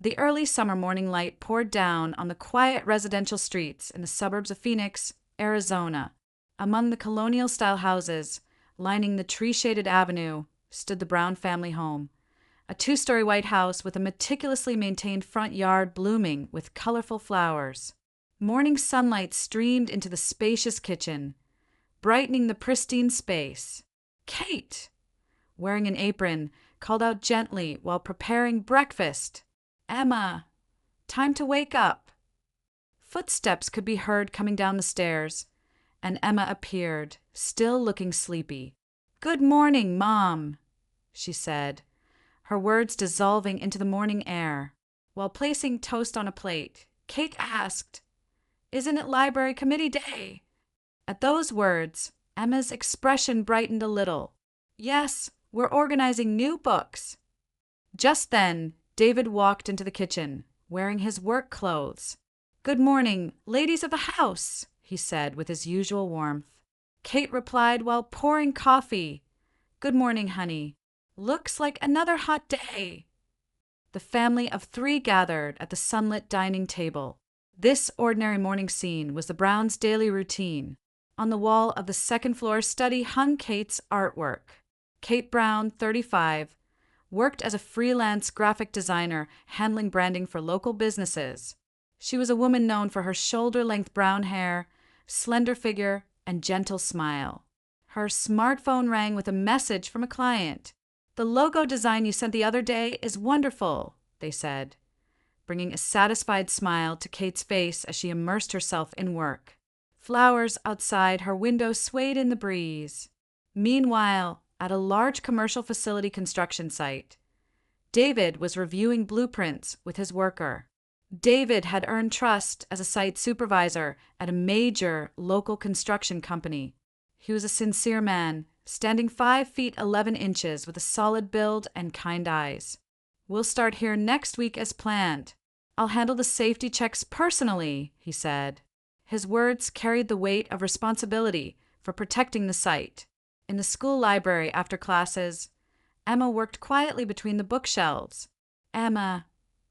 The early summer morning light poured down on the quiet residential streets in the suburbs of Phoenix, Arizona. Among the colonial-style houses, lining the tree-shaded avenue, stood the Brown family home, a two-story white house with a meticulously maintained front yard blooming with colorful flowers. Morning sunlight streamed into the spacious kitchen, brightening the pristine space. Kate, wearing an apron, called out gently while preparing breakfast. Emma, time to wake up. Footsteps could be heard coming down the stairs, and Emma appeared, still looking sleepy. "Good morning, Mom," she said, her words dissolving into the morning air. While placing toast on a plate, Kate asked, "Isn't it library committee day?" At those words, Emma's expression brightened a little. "Yes, we're organizing new books." Just then, David walked into the kitchen, wearing his work clothes. "Good morning, ladies of the house," he said with his usual warmth. Kate replied while pouring coffee, "Good morning, honey. Looks like another hot day." The family of three gathered at the sunlit dining table. This ordinary morning scene was the Browns' daily routine. On the wall of the second-floor study hung Kate's artwork. Kate Brown, 35, worked as a freelance graphic designer handling branding for local businesses. She was a woman known for her shoulder-length brown hair, slender figure, and gentle smile. Her smartphone rang with a message from a client. "The logo design you sent the other day is wonderful," they said, bringing a satisfied smile to Kate's face as she immersed herself in work. Flowers outside her window swayed in the breeze. Meanwhile, at a large commercial facility construction site, David was reviewing blueprints with his worker. David had earned trust as a site supervisor at a major local construction company. He was a sincere man, standing 5 feet 11 inches with a solid build and kind eyes. "We'll start here next week as planned. I'll handle the safety checks personally," he said. His words carried the weight of responsibility for protecting the site. In the school library after classes, Emma worked quietly between the bookshelves. Emma,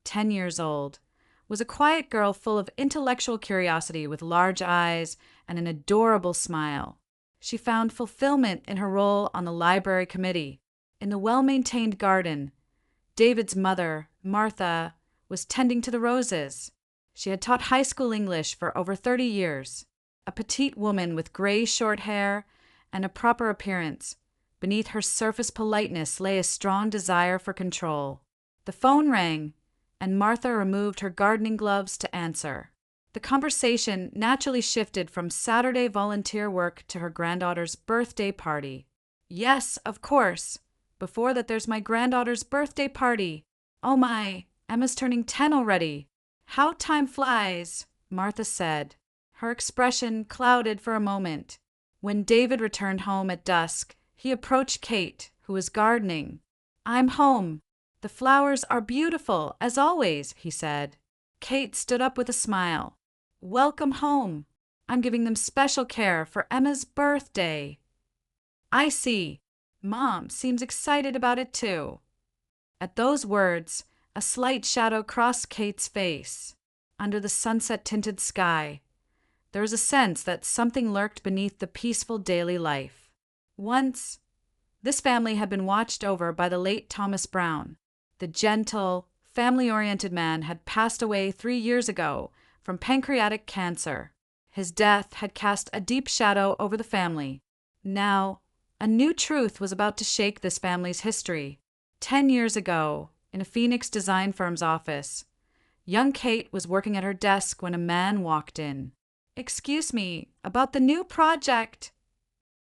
10 years old, was a quiet girl full of intellectual curiosity with large eyes and an adorable smile. She found fulfillment in her role on the library committee. In the well-maintained garden, David's mother, Martha, was tending to the roses. She had taught high school English for over 30 years. A petite woman with gray short hair and a proper appearance. Beneath her surface politeness lay a strong desire for control. The phone rang, and Martha removed her gardening gloves to answer. The conversation naturally shifted from Saturday volunteer work to her granddaughter's birthday party. "Yes, of course. Before that, there's my granddaughter's birthday party. Oh my, Emma's turning 10 already. How time flies," Martha said. Her expression clouded for a moment. When David returned home at dusk, he approached Kate, who was gardening. "I'm home. The flowers are beautiful, as always," he said. Kate stood up with a smile. "Welcome home. I'm giving them special care for Emma's birthday." "I see. Mom seems excited about it too." At those words, a slight shadow crossed Kate's face. Under the sunset-tinted sky, there was a sense that something lurked beneath the peaceful daily life. Once, this family had been watched over by the late Thomas Brown. The gentle, family-oriented man had passed away 3 years ago from pancreatic cancer. His death had cast a deep shadow over the family. Now, a new truth was about to shake this family's history. 10 years ago, in a Phoenix design firm's office, young Kate was working at her desk when a man walked in. "Excuse me, about the new project."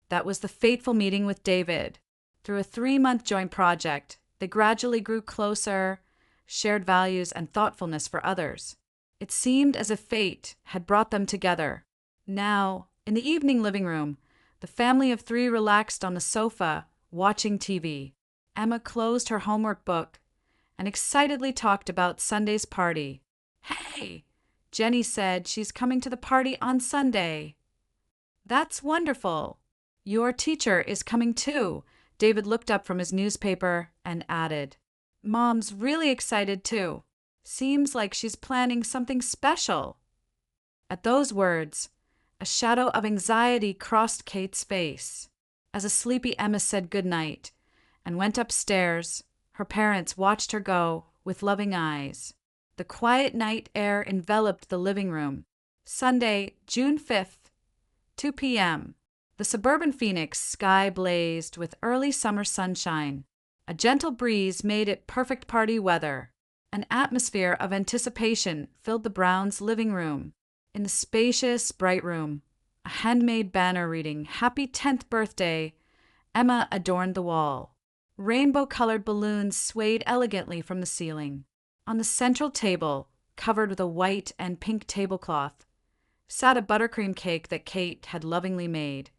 That was the fateful meeting with David. Through a 3-month joint project, they gradually grew closer, shared values and thoughtfulness for others. It seemed as if fate had brought them together. Now, in the evening living room, the family of 3 relaxed on the sofa, watching TV. Emma closed her homework book and excitedly talked about Sunday's party. "Hey, Jenny said she's coming to the party on Sunday." "That's wonderful. Your teacher is coming too." David looked up from his newspaper and added, "Mom's really excited too. Seems like she's planning something special." At those words, a shadow of anxiety crossed Kate's face. As a sleepy Emma said goodnight and went upstairs, her parents watched her go with loving eyes. The quiet night air enveloped the living room. Sunday, June 5th, 2 p.m. The suburban Phoenix sky blazed with early summer sunshine. A gentle breeze made it perfect party weather. An atmosphere of anticipation filled the Browns' living room. In the spacious, bright room, a handmade banner reading "Happy 10th Birthday" Emma adorned the wall. Rainbow-colored balloons swayed elegantly from the ceiling. On the central table, covered with a white and pink tablecloth, sat a buttercream cake that Kate had lovingly made,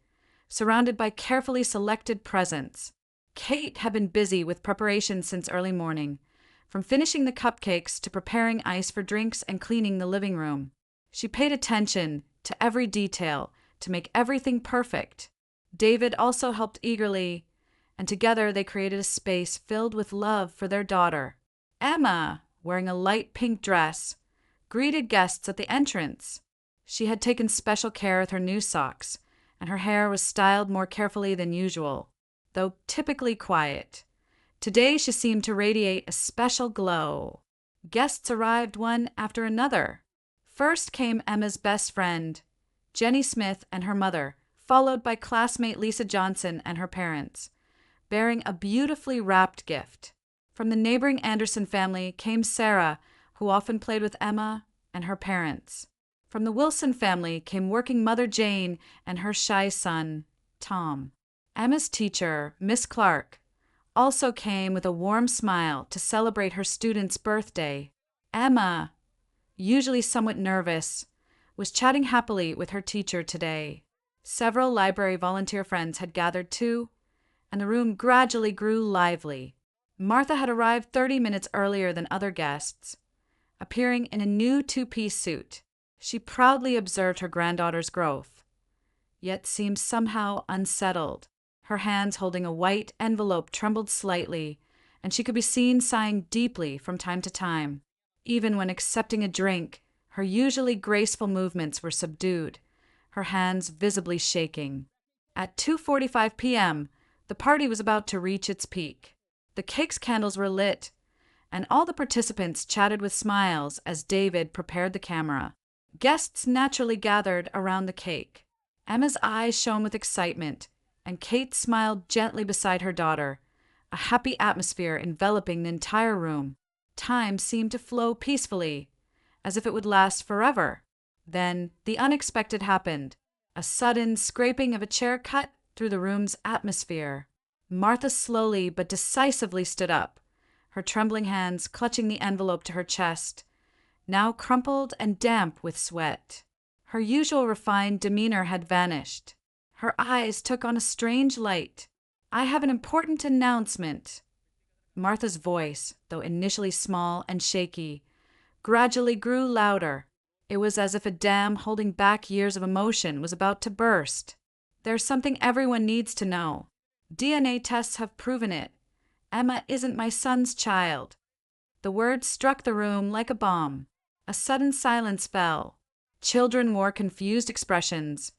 surrounded by carefully selected presents. Kate had been busy with preparations since early morning, from finishing the cupcakes to preparing ice for drinks and cleaning the living room. She paid attention to every detail to make everything perfect. David also helped eagerly, and together they created a space filled with love for their daughter. Emma, wearing a light pink dress, greeted guests at the entrance. She had taken special care with her new socks, and her hair was styled more carefully than usual, though typically quiet. Today she seemed to radiate a special glow. Guests arrived one after another. First came Emma's best friend, Jenny Smith, and her mother, followed by classmate Lisa Johnson and her parents, bearing a beautifully wrapped gift. From the neighboring Anderson family came Sarah, who often played with Emma and her parents. From the Wilson family came working mother Jane and her shy son, Tom. Emma's teacher, Miss Clark, also came with a warm smile to celebrate her student's birthday. Emma, usually somewhat nervous, was chatting happily with her teacher today. Several library volunteer friends had gathered too, and the room gradually grew lively. Martha had arrived 30 minutes earlier than other guests, appearing in a new two-piece suit. She proudly observed her granddaughter's growth, yet seemed somehow unsettled. Her hands holding a white envelope trembled slightly, and she could be seen sighing deeply from time to time. Even when accepting a drink, her usually graceful movements were subdued, her hands visibly shaking. At 2:45 p.m., the party was about to reach its peak. The cake's candles were lit, and all the participants chatted with smiles as David prepared the camera. Guests naturally gathered around the cake. Emma's eyes shone with excitement, and Kate smiled gently beside her daughter, a happy atmosphere enveloping the entire room. Time seemed to flow peacefully, as if it would last forever. Then the unexpected happened. A sudden scraping of a chair cut through the room's atmosphere. Martha slowly but decisively stood up, her trembling hands clutching the envelope to her chest, now crumpled and damp with sweat. Her usual refined demeanor had vanished. Her eyes took on a strange light. "I have an important announcement." Martha's voice, though initially small and shaky, gradually grew louder. It was as if a dam holding back years of emotion was about to burst. "There's something everyone needs to know. DNA tests have proven it. Emma isn't my son's child." The words struck the room like a bomb. A sudden silence fell. Children wore confused expressions,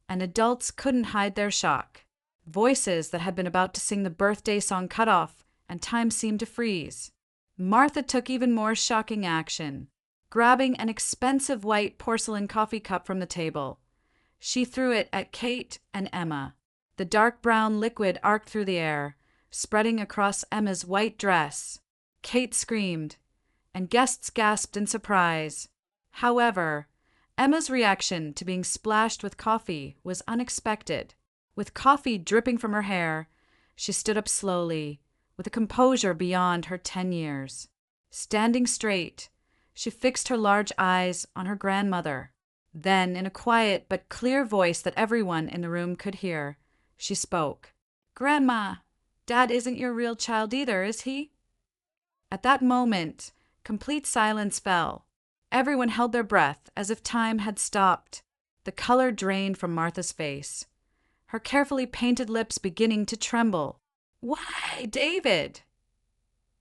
and adults couldn't hide their shock. Voices that had been about to sing the birthday song cut off, and time seemed to freeze. Martha took even more shocking action. Grabbing an expensive white porcelain coffee cup from the table, she threw it at Kate and Emma. The dark brown liquid arced through the air, spreading across Emma's white dress. Kate screamed, and guests gasped in surprise. However, Emma's reaction to being splashed with coffee was unexpected. With coffee dripping from her hair, she stood up slowly, with a composure beyond her 10 years. Standing straight, she fixed her large eyes on her grandmother. Then, in a quiet but clear voice that everyone in the room could hear, she spoke. "Grandma, Dad isn't your real child either, is he?" At that moment, complete silence fell. Everyone held their breath as if time had stopped. The color drained from Martha's face, her carefully painted lips beginning to tremble. "Why, David?"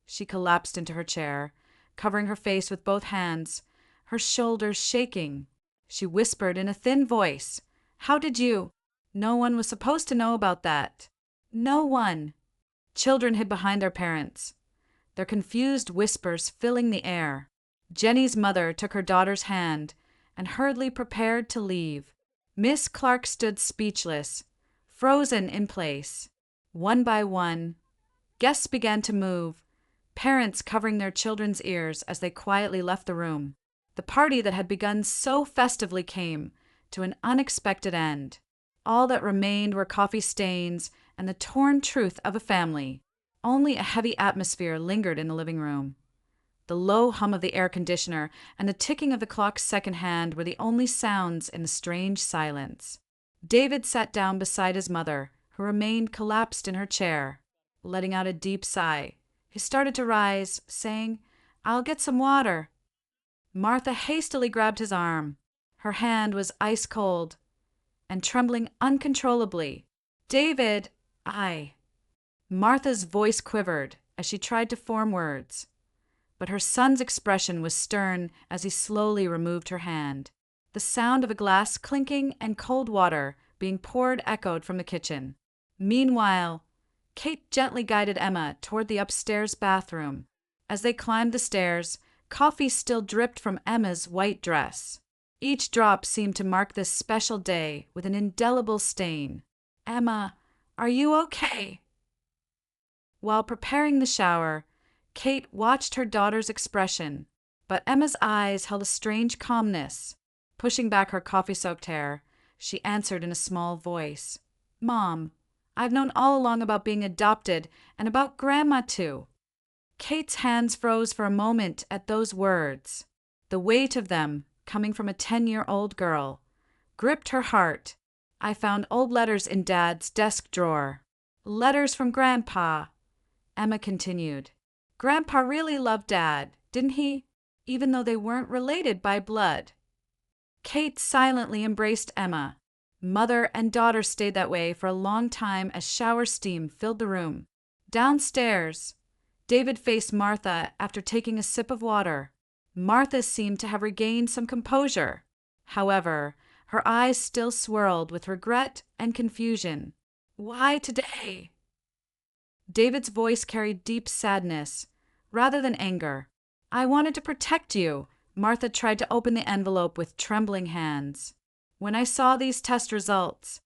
She collapsed into her chair, covering her face with both hands, her shoulders shaking. She whispered in a thin voice, "How did you—" No one was supposed to know about that. No one. Children hid behind their parents, their confused whispers filling the air. Jenny's mother took her daughter's hand and hurriedly prepared to leave. Miss Clark stood speechless, frozen in place. One by one, guests began to move, parents covering their children's ears as they quietly left the room. The party that had begun so festively came to an unexpected end. All that remained were coffee stains and the torn truth of a family. Only a heavy atmosphere lingered in the living room. The low hum of the air conditioner and the ticking of the clock's second hand were the only sounds in the strange silence. David sat down beside his mother, who remained collapsed in her chair. Letting out a deep sigh, he started to rise, saying, "I'll get some water." Martha hastily grabbed his arm. Her hand was ice cold and trembling uncontrollably. "David, I—" Martha's voice quivered as she tried to form words, but her son's expression was stern as he slowly removed her hand. The sound of a glass clinking and cold water being poured echoed from the kitchen. Meanwhile, Kate gently guided Emma toward the upstairs bathroom. As they climbed the stairs, coffee still dripped from Emma's white dress. Each drop seemed to mark this special day with an indelible stain. "Emma, are you okay?" While preparing the shower, Kate watched her daughter's expression, but Emma's eyes held a strange calmness. Pushing back her coffee-soaked hair, she answered in a small voice, "Mom, I've known all along about being adopted and about Grandma, too." Kate's hands froze for a moment at those words. The weight of them, coming from a 10-year-old girl, gripped her heart. "I found old letters in Dad's desk drawer. Letters from Grandpa," Emma continued. "Grandpa really loved Dad, didn't he? Even though they weren't related by blood." Kate silently embraced Emma. Mother and daughter stayed that way for a long time as shower steam filled the room. Downstairs, David faced Martha after taking a sip of water. Martha seemed to have regained some composure. However, her eyes still swirled with regret and confusion. "Why today?" David's voice carried deep sadness, rather than anger. "I wanted to protect you." Martha tried to open the envelope with trembling hands. "When I saw these test results,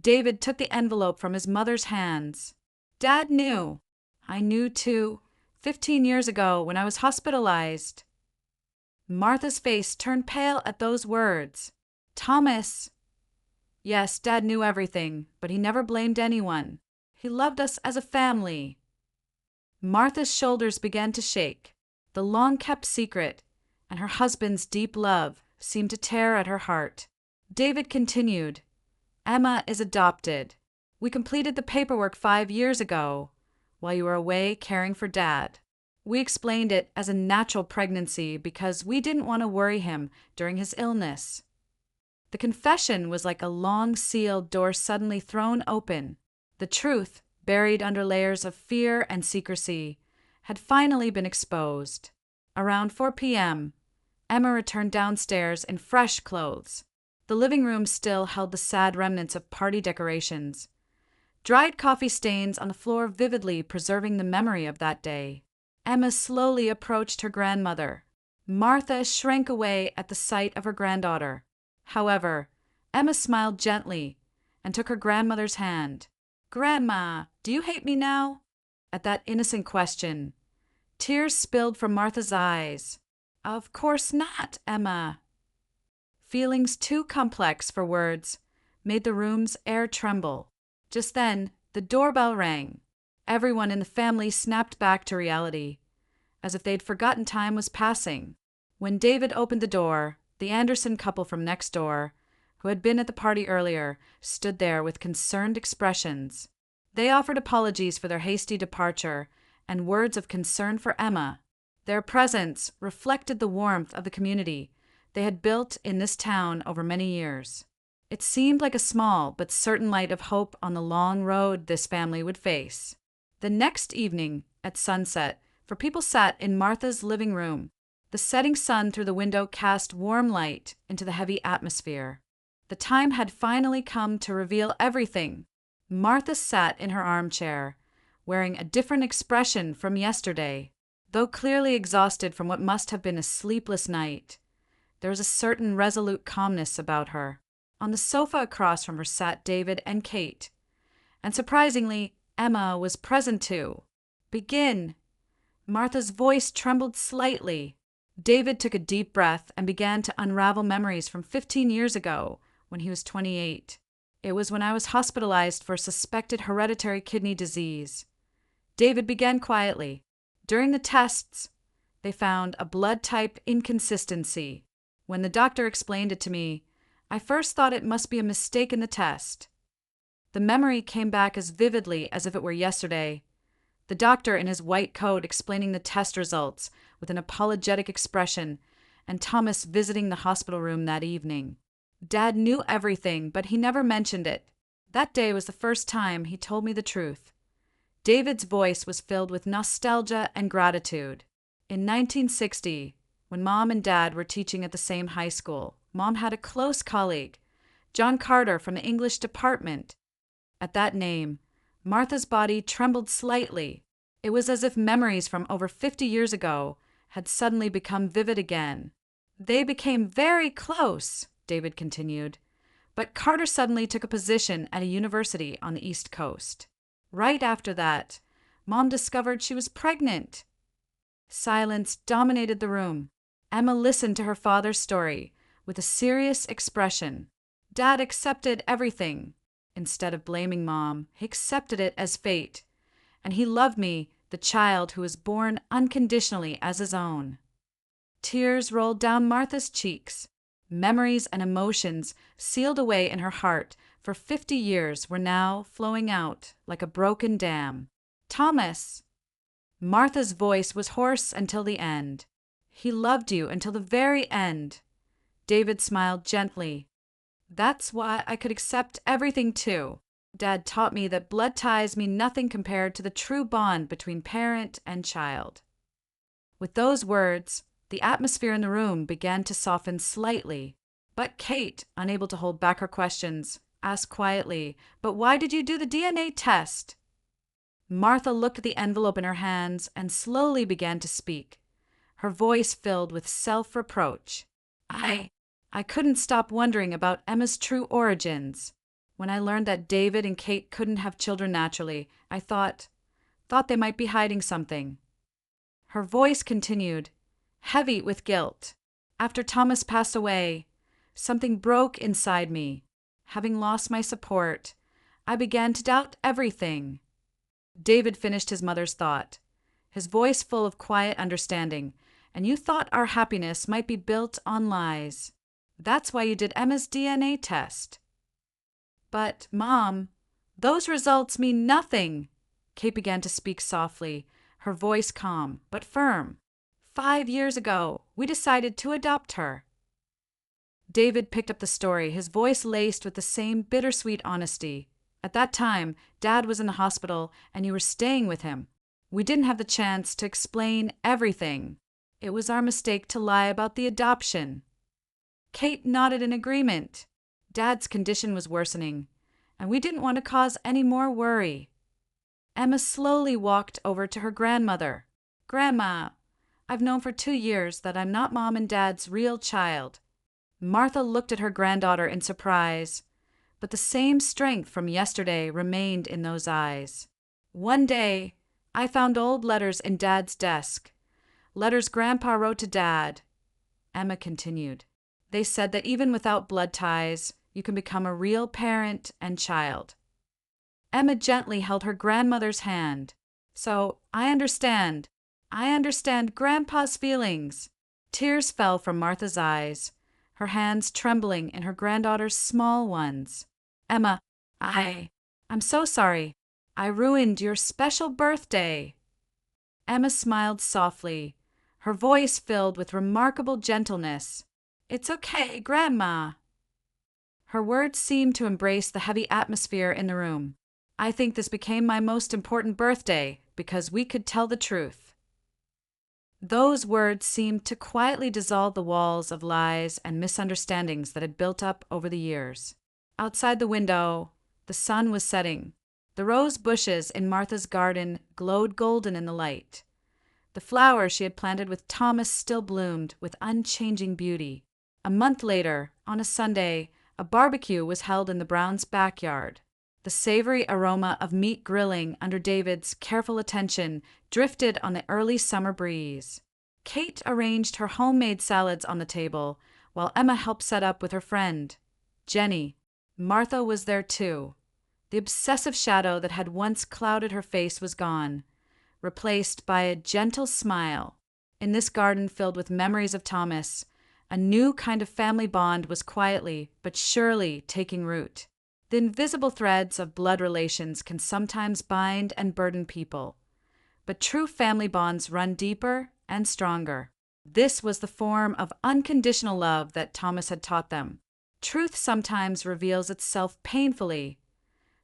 David took the envelope from his mother's hands. "Dad knew. I knew too, 15 years ago when I was hospitalized." Martha's face turned pale at those words. "Thomas—" "Yes, Dad knew everything, but he never blamed anyone. He loved us as a family." Martha's shoulders began to shake. The long-kept secret and her husband's deep love seemed to tear at her heart. David continued, "Emma is adopted. We completed the paperwork 5 years ago, while you were away caring for Dad. We explained it as a natural pregnancy because we didn't want to worry him during his illness." The confession was like a long-sealed door suddenly thrown open. The truth, buried under layers of fear and secrecy, had finally been exposed. Around 4 p.m., Emma returned downstairs in fresh clothes. The living room still held the sad remnants of party decorations, dried coffee stains on the floor vividly preserving the memory of that day. Emma slowly approached her grandmother. Martha shrank away at the sight of her granddaughter. However, Emma smiled gently and took her grandmother's hand. "Grandma, do you hate me now?" At that innocent question, tears spilled from Martha's eyes. "Of course not, Emma." Feelings too complex for words made the room's air tremble. Just then, the doorbell rang. Everyone in the family snapped back to reality, as if they'd forgotten time was passing. When David opened the door, the Anderson couple from next door, who had been at the party earlier, stood there with concerned expressions. They offered apologies for their hasty departure and words of concern for Emma. Their presence reflected the warmth of the community they had built in this town over many years. It seemed like a small but certain light of hope on the long road this family would face. The next evening, at sunset, for people sat in Martha's living room. The setting sun through the window cast warm light into the heavy atmosphere. The time had finally come to reveal everything. Martha sat in her armchair, wearing a different expression from yesterday. Though clearly exhausted from what must have been a sleepless night, there was a certain resolute calmness about her. On the sofa across from her sat David and Kate. And surprisingly, Emma was present too. "Begin." Martha's voice trembled slightly. David took a deep breath and began to unravel memories from 15 years ago, when he was 28. It was when I was hospitalized for suspected hereditary kidney disease. David began quietly. During the tests, they found a blood type inconsistency. When the doctor explained it to me, I first thought it must be a mistake in the test. The memory came back as vividly as if it were yesterday. The doctor in his white coat explaining the test results with an apologetic expression, and Thomas visiting the hospital room that evening. Dad knew everything, but he never mentioned it. That day was the first time he told me the truth. David's voice was filled with nostalgia and gratitude. In 1960, when Mom and Dad were teaching at the same high school, Mom had a close colleague, John Carter from the English department. At that name, Martha's body trembled slightly. It was as if memories from over 50 years ago had suddenly become vivid again. "They became very close," David continued, "but Carter suddenly took a position at a university on the East Coast. Right after that, Mom discovered she was pregnant." Silence dominated the room. Emma listened to her father's story with a serious expression. Dad accepted everything. Instead of blaming Mom, he accepted it as fate, and he loved me, the child who was born unconditionally, as his own. Tears rolled down Martha's cheeks. Memories and emotions sealed away in her heart for 50 years were now flowing out like a broken dam. "Thomas!" Martha's voice was hoarse until the end. "He loved you until the very end." David smiled gently. "That's why I could accept everything too. Dad taught me that blood ties mean nothing compared to the true bond between parent and child." With those words, the atmosphere in the room began to soften slightly. But Kate, unable to hold back her questions, asked quietly, "But why did you do the DNA test?" Martha looked at the envelope in her hands and slowly began to speak, her voice filled with self-reproach. I couldn't stop wondering about Emma's true origins. When I learned that David and Kate couldn't have children naturally, I thought they might be hiding something." Her voice continued, heavy with guilt. "After Thomas passed away, something broke inside me. Having lost my support, I began to doubt everything." David finished his mother's thought, his voice full of quiet understanding. "And you thought our happiness might be built on lies. That's why you did Emma's DNA test." "But, Mom, those results mean nothing." Kate began to speak softly, her voice calm but firm. 5 years ago, we decided to adopt her." David picked up the story, his voice laced with the same bittersweet honesty. "At that time, Dad was in the hospital and you were staying with him. We didn't have the chance to explain everything. It was our mistake to lie about the adoption." Kate nodded in agreement. Dad's condition was worsening, and we didn't want to cause any more worry. Emma slowly walked over to her grandmother. "Grandma, I've known for 2 years that I'm not Mom and Dad's real child." Martha looked at her granddaughter in surprise, but the same strength from yesterday remained in those eyes. "One day, I found old letters in Dad's desk. Letters Grandpa wrote to Dad." Emma continued. "They said that even without blood ties, you can become a real parent and child." Emma gently held her grandmother's hand. "So, I understand Grandpa's feelings." Tears fell from Martha's eyes, her hands trembling in her granddaughter's small ones. "Emma, I'm so sorry. I ruined your special birthday." Emma smiled softly, her voice filled with remarkable gentleness. "It's okay, Grandma." Her words seemed to embrace the heavy atmosphere in the room. "I think this became my most important birthday because we could tell the truth." Those words seemed to quietly dissolve the walls of lies and misunderstandings that had built up over the years. Outside the window, the sun was setting. The rose bushes in Martha's garden glowed golden in the light. The flowers she had planted with Thomas still bloomed with unchanging beauty. A month later, on a Sunday, a barbecue was held in the Browns' backyard. The savory aroma of meat grilling under David's careful attention drifted on the early summer breeze. Kate arranged her homemade salads on the table, while Emma helped set up with her friend, Jenny. Martha was there too. The obsessive shadow that had once clouded her face was gone, replaced by a gentle smile. In this garden filled with memories of Thomas, a new kind of family bond was quietly but surely taking root. The invisible threads of blood relations can sometimes bind and burden people, but true family bonds run deeper and stronger. This was the form of unconditional love that Thomas had taught them. Truth sometimes reveals itself painfully,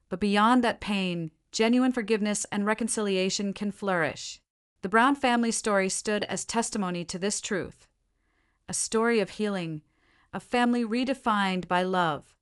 but beyond that pain, genuine forgiveness and reconciliation can flourish. The Brown family story stood as testimony to this truth. A story of healing, a family redefined by love,